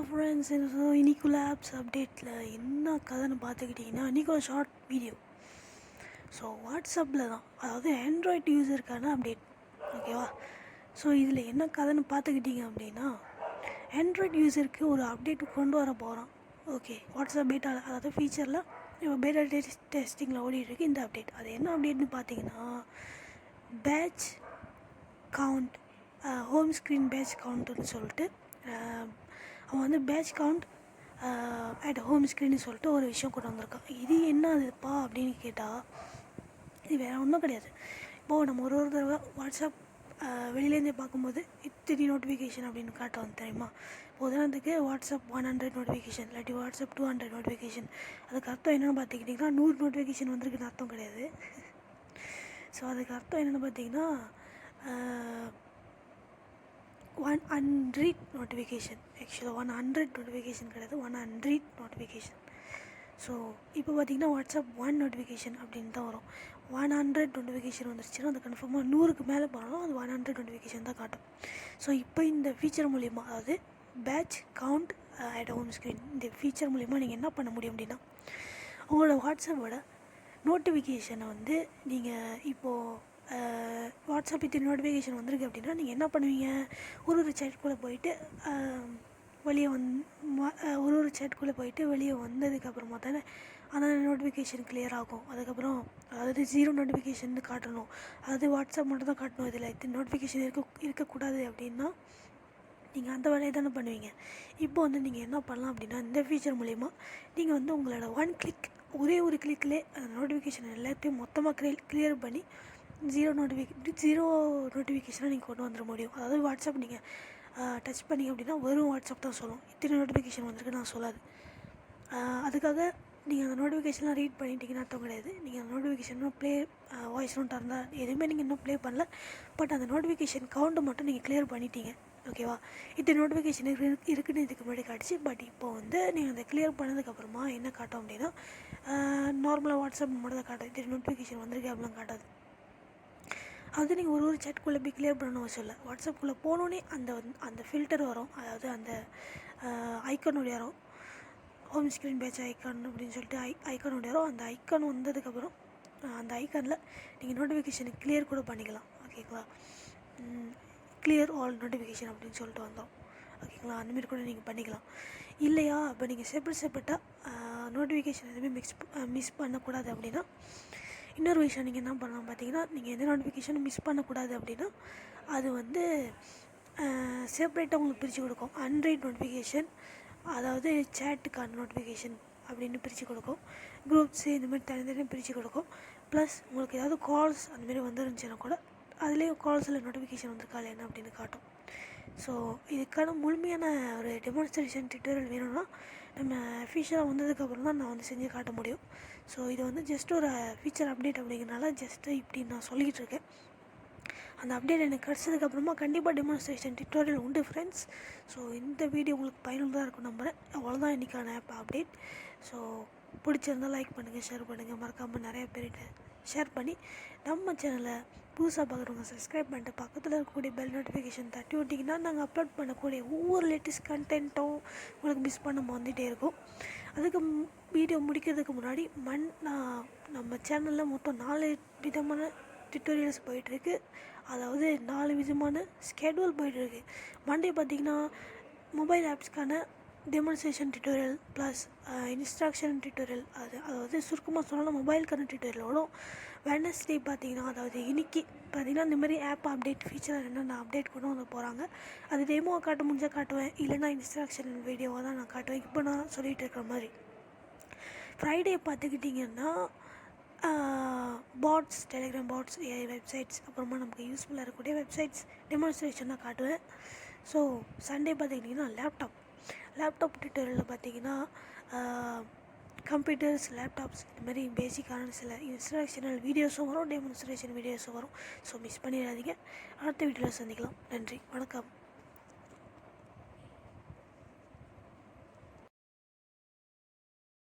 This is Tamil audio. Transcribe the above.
ஃப்ரெண்ட்ஸ், இன்னைக்குள்ள ஆப்ஸ் அப்டேட்டில் என்ன கதைன்னு பார்த்துக்கிட்டிங்கன்னா, இன்றைக்கி ஒரு ஷார்ட் வீடியோ. ஸோ வாட்ஸ்அப்பில் தான், அதாவது ஆண்ட்ராய்டு யூஸருக்கான அப்டேட். ஓகேவா? ஸோ இதில் என்ன கதைன்னு பார்த்துக்கிட்டிங்க அப்படின்னா, ஆண்ட்ராய்டு யூஸருக்கு ஒரு அப்டேட் கொண்டு வர போகிறோம். ஓகே, வாட்ஸ்அப் பீட்டாவில், அதாவது ஃபீச்சரில் இப்போ பீட்டா டெஸ்டிங்கில் ஓடிட்டுருக்கு இந்த அப்டேட். அது என்ன அப்டேட்னு பார்த்தீங்கன்னா, badge count, home screen badge கவுண்ட்டுன்னு சொல்லிட்டு அவன் வந்து பேட்ச் கவுண்ட் அட் ஹோம் ஸ்க்ரீன்னு சொல்லிட்டு ஒரு விஷயம் கொண்டு வந்திருக்கான். இது என்ன அதுப்பா அப்படின்னு கேட்டால், இது வேறு ஒன்றும் கிடையாது. இப்போது நம்ம ஒரு தடவை வாட்ஸ்அப் வெளியிலேருந்தே பார்க்கும்போது இத்தனை நோட்டிஃபிகேஷன் அப்படின்னு காட்டும் தெரியுமா? உதாரணத்துக்கு வாட்ஸ்அப் 100 நோட்டிஃபிகேஷன், இல்லாட்டி வாட்ஸ்அப் 200 நோட்டிஃபிகேஷன். அதுக்கு அர்த்தம் என்னென்னு பார்த்துக்கிட்டிங்கன்னா 100 நோட்டிஃபிகேஷன் வந்திருக்குன்னு அர்த்தம் கிடையாது. ஸோ அதுக்கு அர்த்தம் என்னென்னு பார்த்தீங்கன்னா 100 நோட்டிஃபிகேஷன். ஆக்சுவலாக 100 நோட்டிஃபிகேஷன் கிடையாது, 100 நோட்டிஃபிகேஷன். ஸோ இப்போ பார்த்திங்கன்னா வாட்ஸ்அப் 1 நோட்டிஃபிகேஷன் அப்படின்னு தான் வரும். 100 நோட்டிஃபிகேஷன் வந்துருச்சுன்னா அது கன்ஃபார்மாக 100க்கு மேலே போனாலும் அது 100 நோட்டிஃபிகேஷன் தான் காட்டும். ஸோ இப்போ இந்த ஃபீச்சர் மூலிமா, அதாவது badge count at home screen, இந்த ஃபீச்சர் மூலிமா நீங்கள் என்ன பண்ண முடியும் அப்படின்னா, உங்களோட வாட்ஸ்அப்போட நோட்டிஃபிகேஷனை வந்து நீங்கள் இப்போது வாட்ஸ்அப் இத்தனை நோட்டிஃபிகேஷன் வந்திருக்கு அப்படின்னா நீங்கள் என்ன பண்ணுவீங்க, ஒரு சேட்குள்ளே போயிட்டு வெளியே ஒரு சேட்குள்ளே போயிட்டு வெளியே வந்ததுக்கப்புறமா தானே அந்த நோட்டிஃபிகேஷன் கிளியர் ஆகும். அதுக்கப்புறம் அதாவது 0 நோட்டிஃபிகேஷன் காட்டணும், அதாவது வாட்ஸ்அப் மட்டும் தான் காட்டணும், இதில் இத்தனை நோட்டிஃபிகேஷன் இருக்கக்கூடாது அப்படின்னா நீங்கள் அந்த வேலையை தானே பண்ணுவீங்க. இப்போ வந்து நீங்கள் என்ன பண்ணலாம் அப்படின்னா, இந்த ஃபீச்சர் மூலிமா நீங்கள் வந்து உங்களோட ஒரே ஒரு கிளிக்லேயே அந்த நோட்டிஃபிகேஷன் எல்லாத்தையும் மொத்தமாக கிளியர் பண்ணி 0 நோட்டிஃபிகேஷனாக நீங்கள் கொண்டு வந்துட முடியும். அதாவது வாட்ஸ்அப் நீங்கள் டச் பண்ணிங்க அப்படின்னா வெறும் வாட்ஸ்அப் தான் சொல்லும், இத்தனை நோட்டிஃபிகேஷன் வந்திருக்கு நான் சொல்லாது. அதுக்காக நீங்கள் அந்த நோட்டிஃபிகேஷன்லாம் ரீட் பண்ணிட்டீங்கன்னு அர்த்தம் கிடையாது. நீங்கள் அந்த நோட்டிஃபிகேஷன் ப்ளே வாய்ஸ் நோட்டாக இருந்தால் எதுவுமே நீங்கள் இன்னும் ப்ளே பண்ணல, பட் அந்த நோட்டிஃபிகேஷன் கவுண்ட்டை மட்டும் நீங்கள் கிளியர் பண்ணிட்டீங்க. ஓகேவா? இத்தனை நோட்டிஃபிகேஷன் இருக்குன்னு இதுக்கு முன்னாடி காட்டுச்சு. பட் இப்போ வந்து நீங்கள் அதை கிளியர் பண்ணதுக்கப்புறமா என்ன காட்டும் அப்படின்னா, நார்மலாக வாட்ஸ்அப் மட்டும் தான் காட்டும், இத்தனை நோட்டிஃபிகேஷன் வந்திருக்கு அப்படிலாம் காட்டாது. அது நீங்கள் ஒரு சேட்குள்ளே போய் கிளியர் பண்ணணும் அவசியம் இல்லை. வாட்ஸ்அப்புக்குள்ளே போனோன்னே அந்த ஃபில்டர் வரும், அதாவது அந்த ஐக்கான் வரும், ஹோம் ஸ்க்ரீன் பேட்ச் ஐக்கான் அப்படின்னு சொல்லிட்டு ஐக்கான் வரும். அந்த ஐக்கான் வந்ததுக்கப்புறம் அந்த ஐக்கானில் நீங்கள் நோட்டிஃபிகேஷனுக்கு கிளியர் கூட பண்ணிக்கலாம். ஓகேங்களா? கிளியர் ஆல் நோட்டிஃபிகேஷன் அப்படின்னு சொல்லிட்டு வந்தோம். ஓகேங்களா? அந்தமாரி கூட நீங்கள் பண்ணிக்கலாம். இல்லையா, இப்போ நீங்கள் செப்பரேட்டாக நோட்டிஃபிகேஷன் எதுவுமே மிஸ் பண்ணக்கூடாது அப்படின்னா, இன்னொரு விஷயம் நீங்கள் என்ன பண்ணலாம் பார்த்தீங்கன்னா, நீங்கள் எந்த நோட்டிஃபிகேஷனும் மிஸ் பண்ணக்கூடாது அப்படின்னா அது வந்து செப்பரேட்டாக உங்களுக்கு பிரித்து கொடுக்கும். அன்ரீட் நோட்டிஃபிகேஷன், அதாவது சேட்டுக்கான நோட்டிஃபிகேஷன் அப்படின்னு பிரித்து கொடுக்கும். குரூப்ஸு இந்த மாதிரி தனித்தனியாக பிரித்து கொடுக்கும். ப்ளஸ் உங்களுக்கு ஏதாவது கால்ஸ் அந்தமாரி வந்துருந்துச்சுன்னா கூட அதுலேயே கால்ஸில் நோட்டிஃபிகேஷன் வந்திருக்கா இல்லையா அப்படின்னு காட்டும். ஸோ இதுக்கான முழுமையான ஒரு டெமான்ஸ்ட்ரேஷன் டியூட்டோரியல் வேணும்னா நம்ம அஃபிஷியலாக வந்ததுக்கப்புறம் தான் நான் வந்து செஞ்சு காட்ட முடியும். ஸோ இது வந்து ஜஸ்ட் ஒரு ஃபீச்சர் அப்டேட் அப்படிங்கிறனால ஜஸ்ட்டு இப்படி நான் சொல்லிக்கிட்டு இருக்கேன். அந்த அப்டேட் எனக்கு கிடச்சதுக்கப்புறமா கண்டிப்பாக டெமான்ஸ்ட்ரேஷன் டியூட்டோரியல் உண்டு ஃப்ரெண்ட்ஸ். ஸோ இந்த வீடியோ உங்களுக்கு பயனுள்ளதாக இருக்கும் நம்புகிறேன். அவ்வளோதான் இன்றைக்கான ஆப் அப்டேட். ஸோ பிடிச்சிருந்தால் லைக் பண்ணுங்கள், ஷேர் பண்ணுங்கள், மறக்காமல் நிறைய பேர்கிட்ட ஷேர் பண்ணி நம்ம சேனலை புதுசாக பார்க்குறவங்க சப்ஸ்கிரைப் பண்ணிட்டு பக்கத்தில் இருக்கக்கூடிய பெல் நோட்டிஃபிகேஷன் தட்டி விட்டிங்கன்னா நாங்கள் அப்லோட் பண்ணக்கூடிய ஒவ்வொரு லேட்டஸ்ட் கண்டென்ட்டும் உங்களுக்கு மிஸ் பண்ணாமல் வந்துகிட்டே இருக்கும். அதுக்கு வீடியோ முடிக்கிறதுக்கு முன்னாடி நம்ம சேனலில் மொத்தம் 4 விதமான டியூட்டோரியல்ஸ் போயிட்டுருக்கு, அதாவது 4 விதமான ஸ்கெடியூல் போயிட்டுருக்கு. மண்டே பார்த்திங்கன்னா மொபைல் ஆப்ஸ்க்கான demonstration tutorial plus instruction tutorial, அதாவது சுருக்கமாக சொன்னாலும் மொபைலுக்கான டியூட்டோரியலோடும். வெட்னஸ்டே பார்த்திங்கன்னா, அதாவது இன்றைக்கி பார்த்திங்கன்னா இந்த மாதிரி ஆப் அப்டேட் ஃபீச்சர் என்னென்ன அப்டேட் கொண்டு வந்து போகிறாங்க, அது டெமோவை காட்ட முடிஞ்சால் காட்டுவேன், இல்லைனா இன்ஸ்ட்ரக்ஷன் வீடியோவாக தான் நான் காட்டுவேன் இப்போ நான் சொல்லிகிட்டு இருக்கிற மாதிரி. ஃப்ரைடே பார்த்துக்கிட்டிங்கன்னா bots, Telegram bots, AI websites, அப்புறமா நமக்கு யூஸ்ஃபுல்லாக இருக்கக்கூடிய வெப்சைட்ஸ் டெமான்ஸ்ட்ரேஷன் தான் காட்டுவேன். ஸோ சண்டே பார்த்துக்கிட்டிங்கன்னா லேப்டாப் டியூட்டோரியலில் பார்த்திங்கன்னா கம்ப்யூட்டர்ஸ், லேப்டாப்ஸ் இந்த மாதிரி பேசிக்கான சில இன்ஸ்ட்ரக்ஷனல் வீடியோஸும் வரும், டெமான்ஸ்ட்ரேஷன் வீடியோஸும் வரும். ஸோ மிஸ் பண்ணிடாதீங்க. அடுத்த வீடியோவில் சந்திக்கலாம். நன்றி, வணக்கம்.